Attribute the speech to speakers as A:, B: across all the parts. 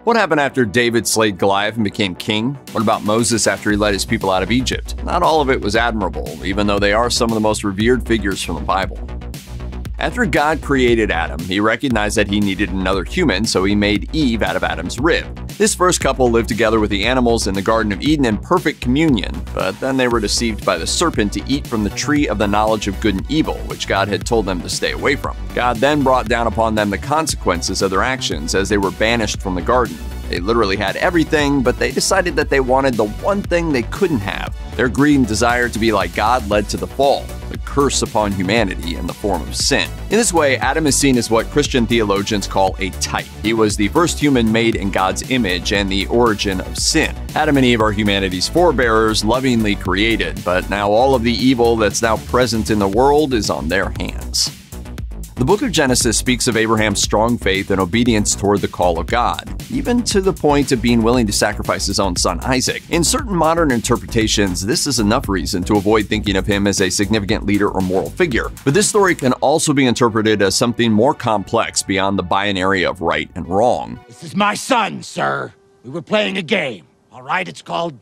A: What happened after David slayed Goliath and became king? What about Moses after he led his people out of Egypt? Not all of it was admirable, even though they are some of the most revered figures from the Bible. After God created Adam, he recognized that he needed another human, so he made Eve out of Adam's rib. This first couple lived together with the animals in the Garden of Eden in perfect communion, but then they were deceived by the serpent to eat from the tree of the knowledge of good and evil, which God had told them to stay away from. God then brought down upon them the consequences of their actions as they were banished from the garden. They literally had everything, but they decided that they wanted the one thing they couldn't have. Their greed and desire to be like God led to the fall, the curse upon humanity in the form of sin. In this way, Adam is seen as what Christian theologians call a type. He was the first human made in God's image and the origin of sin. Adam and Eve are humanity's forebearers, lovingly created, but now all of the evil that's now present in the world is on their hands. The book of Genesis speaks of Abraham's strong faith and obedience toward the call of God, even to the point of being willing to sacrifice his own son Isaac. In certain modern interpretations, this is enough reason to avoid thinking of him as a significant leader or moral figure. But this story can also be interpreted as something more complex beyond the binary of right and wrong.
B: This is my son, sir. We were playing a game, all right? It's called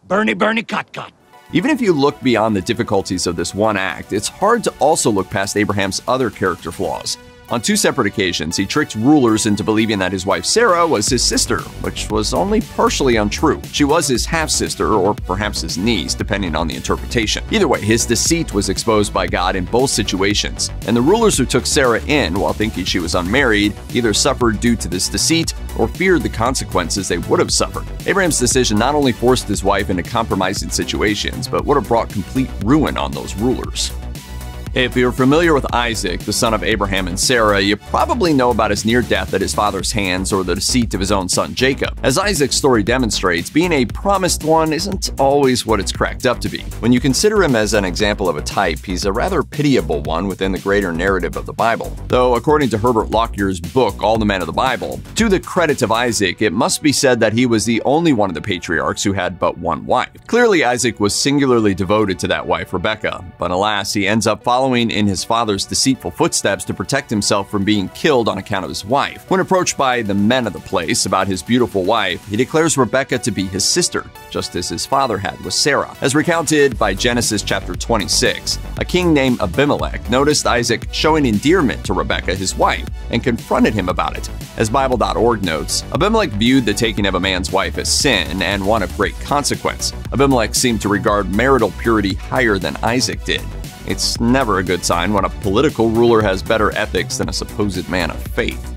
B: Bernie Cut Cut.
A: Even if you look beyond the difficulties of this one act, it's hard to also look past Abraham's other character flaws. On two separate occasions, he tricked rulers into believing that his wife Sarah was his sister, which was only partially untrue. She was his half-sister, or perhaps his niece, depending on the interpretation. Either way, his deceit was exposed by God in both situations, and the rulers who took Sarah in while thinking she was unmarried either suffered due to this deceit or feared the consequences they would have suffered. Abraham's decision not only forced his wife into compromising situations, but would have brought complete ruin on those rulers. If you're familiar with Isaac, the son of Abraham and Sarah, you probably know about his near death at his father's hands or the deceit of his own son Jacob. As Isaac's story demonstrates, being a promised one isn't always what it's cracked up to be. When you consider him as an example of a type, he's a rather pitiable one within the greater narrative of the Bible. Though, according to Herbert Lockyer's book, All the Men of the Bible, to the credit of Isaac, it must be said that he was the only one of the patriarchs who had but one wife. Clearly, Isaac was singularly devoted to that wife, Rebekah, but alas, he ends up following in his father's deceitful footsteps to protect himself from being killed on account of his wife. When approached by the men of the place about his beautiful wife, he declares Rebekah to be his sister, just as his father had with Sarah. As recounted by Genesis chapter 26, a king named Abimelech noticed Isaac showing endearment to Rebekah, his wife, and confronted him about it. As Bible.org notes, Abimelech viewed the taking of a man's wife as sin and one of great consequence. Abimelech seemed to regard marital purity higher than Isaac did. It's never a good sign when a political ruler has better ethics than a supposed man of faith.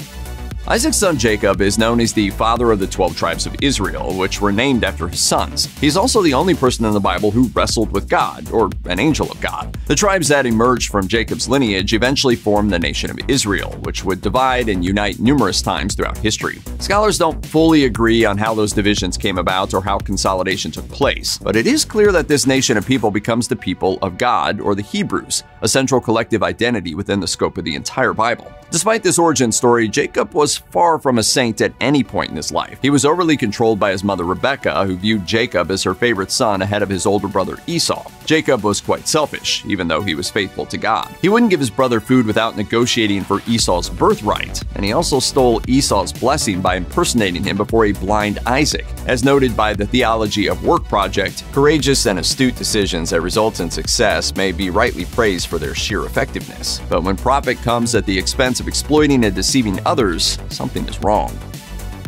A: Isaac's son Jacob is known as the father of the 12 tribes of Israel, which were named after his sons. He's also the only person in the Bible who wrestled with God, or an angel of God. The tribes that emerged from Jacob's lineage eventually formed the nation of Israel, which would divide and unite numerous times throughout history. Scholars don't fully agree on how those divisions came about or how consolidation took place, but it is clear that this nation of people becomes the people of God, or the Hebrews, a central collective identity within the scope of the entire Bible. Despite this origin story, Jacob was far from a saint at any point in his life. He was overly controlled by his mother Rebekah, who viewed Jacob as her favorite son ahead of his older brother Esau. Jacob was quite selfish, even though he was faithful to God. He wouldn't give his brother food without negotiating for Esau's birthright, and he also stole Esau's blessing by impersonating him before he blinded Isaac. As noted by the Theology of Work project, courageous and astute decisions that result in success may be rightly praised for their sheer effectiveness. But when profit comes at the expense of exploiting and deceiving others, something is wrong.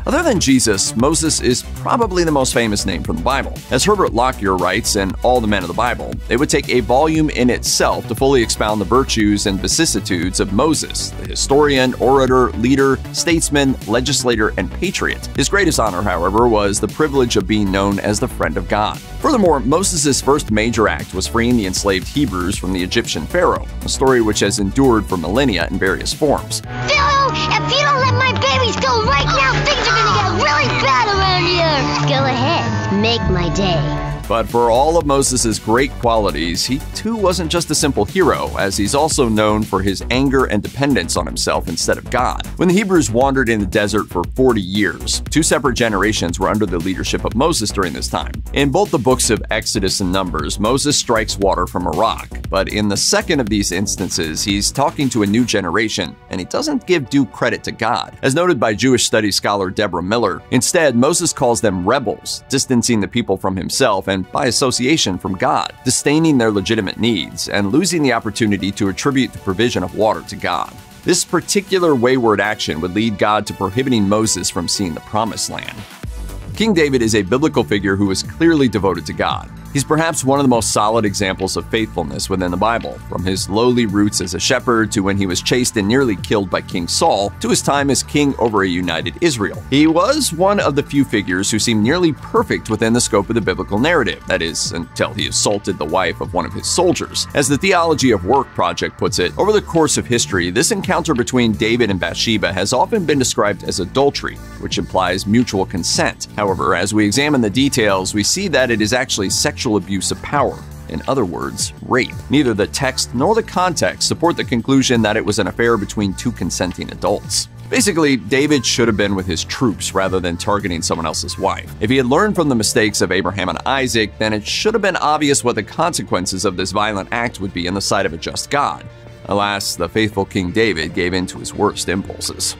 A: Other than Jesus, Moses is probably the most famous name from the Bible. As Herbert Lockyer writes in All the Men of the Bible, it would take a volume in itself to fully expound the virtues and vicissitudes of Moses, the historian, orator, leader, statesman, legislator, and patriot. His greatest honor, however, was the privilege of being known as the friend of God. Furthermore, Moses' first major act was freeing the enslaved Hebrews from the Egyptian Pharaoh, a story which has endured for millennia in various forms.
C: Pharaoh, if you don't let my babies go right now, things are gonna get really bad around here! Go ahead, make my day.
A: But for all of Moses' great qualities, he too wasn't just a simple hero, as he's also known for his anger and dependence on himself instead of God. When the Hebrews wandered in the desert for 40 years, two separate generations were under the leadership of Moses during this time. In both the books of Exodus and Numbers, Moses strikes water from a rock, but in the second of these instances, he's talking to a new generation, and he doesn't give due credit to God. As noted by Jewish studies scholar Deborah Miller, instead, Moses calls them rebels, distancing the people from himself and, by association, from God, disdaining their legitimate needs, and losing the opportunity to attribute the provision of water to God. This particular wayward action would lead God to prohibiting Moses from seeing the Promised Land. King David is a biblical figure who is clearly devoted to God. He's perhaps one of the most solid examples of faithfulness within the Bible, from his lowly roots as a shepherd to when he was chased and nearly killed by King Saul, to his time as king over a united Israel. He was one of the few figures who seemed nearly perfect within the scope of the biblical narrative, that is, until he assaulted the wife of one of his soldiers. As the Theology of Work project puts it, over the course of history, this encounter between David and Bathsheba has often been described as adultery, which implies mutual consent. However, as we examine the details, we see that it is actually sexual abuse of power. In other words, rape. Neither the text nor the context support the conclusion that it was an affair between two consenting adults. Basically, David should have been with his troops rather than targeting someone else's wife. If he had learned from the mistakes of Abraham and Isaac, then it should have been obvious what the consequences of this violent act would be in the sight of a just God. Alas, the faithful King David gave in to his worst impulses.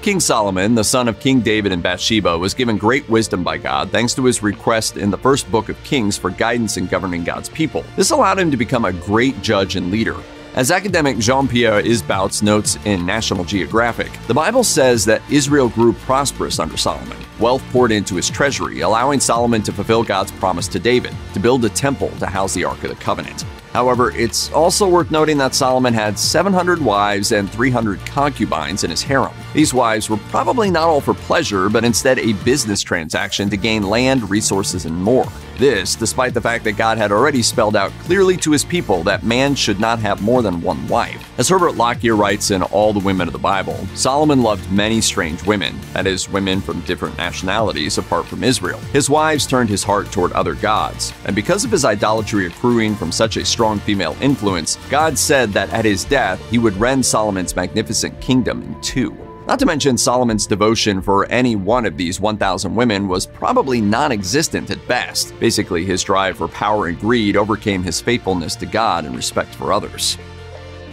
A: King Solomon, the son of King David and Bathsheba, was given great wisdom by God thanks to his request in the first book of Kings for guidance in governing God's people. This allowed him to become a great judge and leader. As academic Jean-Pierre Isbouts notes in National Geographic, the Bible says that Israel grew prosperous under Solomon. Wealth poured into his treasury, allowing Solomon to fulfill God's promise to David, to build a temple to house the Ark of the Covenant. However, it's also worth noting that Solomon had 700 wives and 300 concubines in his harem. These wives were probably not all for pleasure, but instead a business transaction to gain land, resources, and more. This, despite the fact that God had already spelled out clearly to his people that man should not have more than one wife. As Herbert Lockyer writes in All the Women of the Bible, Solomon loved many strange women, that is, women from different nationalities apart from Israel. His wives turned his heart toward other gods, and because of his idolatry accruing from such a strong female influence, God said that at his death he would rend Solomon's magnificent kingdom in two. Not to mention, Solomon's devotion for any one of these 1,000 women was probably non-existent at best. Basically, his drive for power and greed overcame his faithfulness to God and respect for others.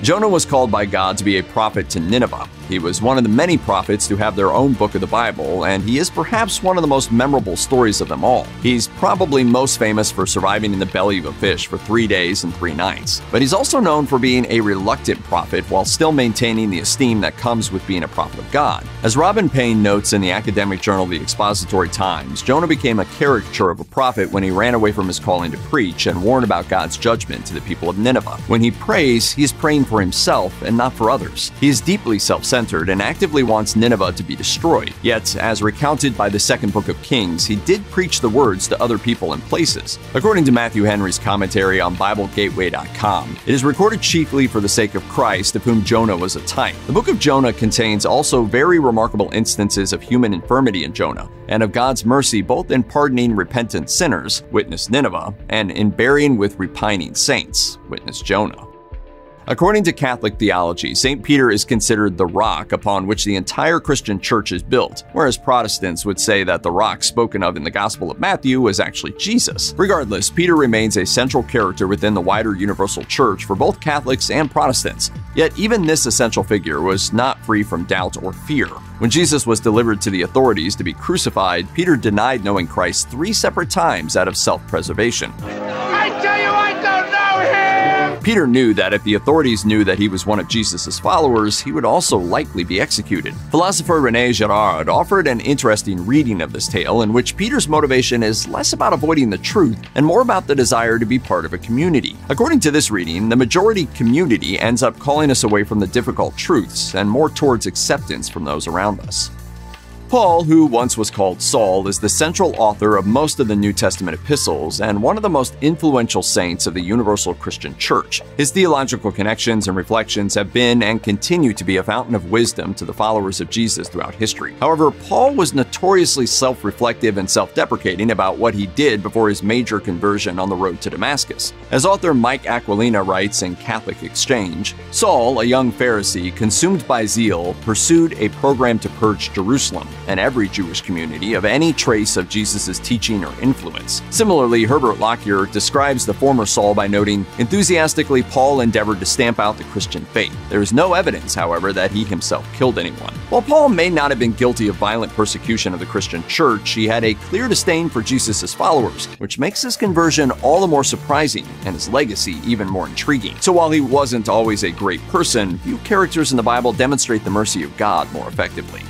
A: Jonah was called by God to be a prophet to Nineveh. He was one of the many prophets to have their own book of the Bible, and he is perhaps one of the most memorable stories of them all. He's probably most famous for surviving in the belly of a fish for 3 days and 3 nights. But he's also known for being a reluctant prophet while still maintaining the esteem that comes with being a prophet of God. As Robin Payne notes in the academic journal The Expository Times, Jonah became a caricature of a prophet when he ran away from his calling to preach and warn about God's judgment to the people of Nineveh. When he prays, he is praying for himself and not for others. He is deeply self-centered and actively wants Nineveh to be destroyed. Yet, as recounted by the second book of Kings, he did preach the words to other people and places. According to Matthew Henry's commentary on BibleGateway.com, it is recorded chiefly for the sake of Christ, of whom Jonah was a type. The book of Jonah contains also very remarkable instances of human infirmity in Jonah, and of God's mercy both in pardoning repentant sinners, witness Nineveh, and in bearing with repining saints, witness Jonah. According to Catholic theology, St. Peter is considered the rock upon which the entire Christian church is built, whereas Protestants would say that the rock spoken of in the Gospel of Matthew was actually Jesus. Regardless, Peter remains a central character within the wider universal church for both Catholics and Protestants. Yet even this essential figure was not free from doubt or fear. When Jesus was delivered to the authorities to be crucified, Peter denied knowing Christ 3 separate times out of self-preservation.
D: I tell you, I don't know him!
A: Peter knew that if the authorities knew that he was one of Jesus' followers, he would also likely be executed. Philosopher René Girard offered an interesting reading of this tale in which Peter's motivation is less about avoiding the truth and more about the desire to be part of a community. According to this reading, the majority community ends up calling us away from the difficult truths and more towards acceptance from those around us. Paul, who once was called Saul, is the central author of most of the New Testament epistles and one of the most influential saints of the universal Christian church. His theological connections and reflections have been and continue to be a fountain of wisdom to the followers of Jesus throughout history. However, Paul was notoriously self-reflective and self-deprecating about what he did before his major conversion on the road to Damascus. As author Mike Aquilina writes in Catholic Exchange, Saul, a young Pharisee consumed by zeal, pursued a program to purge Jerusalem and every Jewish community of any trace of Jesus' teaching or influence. Similarly, Herbert Lockyer describes the former Saul by noting, enthusiastically, Paul endeavored to stamp out the Christian faith. There is no evidence, however, that he himself killed anyone. While Paul may not have been guilty of violent persecution of the Christian church, he had a clear disdain for Jesus' followers, which makes his conversion all the more surprising and his legacy even more intriguing. So while he wasn't always a great person, few characters in the Bible demonstrate the mercy of God more effectively.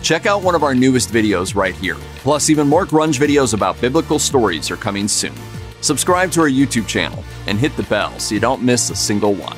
A: Check out one of our newest videos right here. Plus, even more grunge videos about biblical stories are coming soon. Subscribe to our YouTube channel and hit the bell so you don't miss a single one.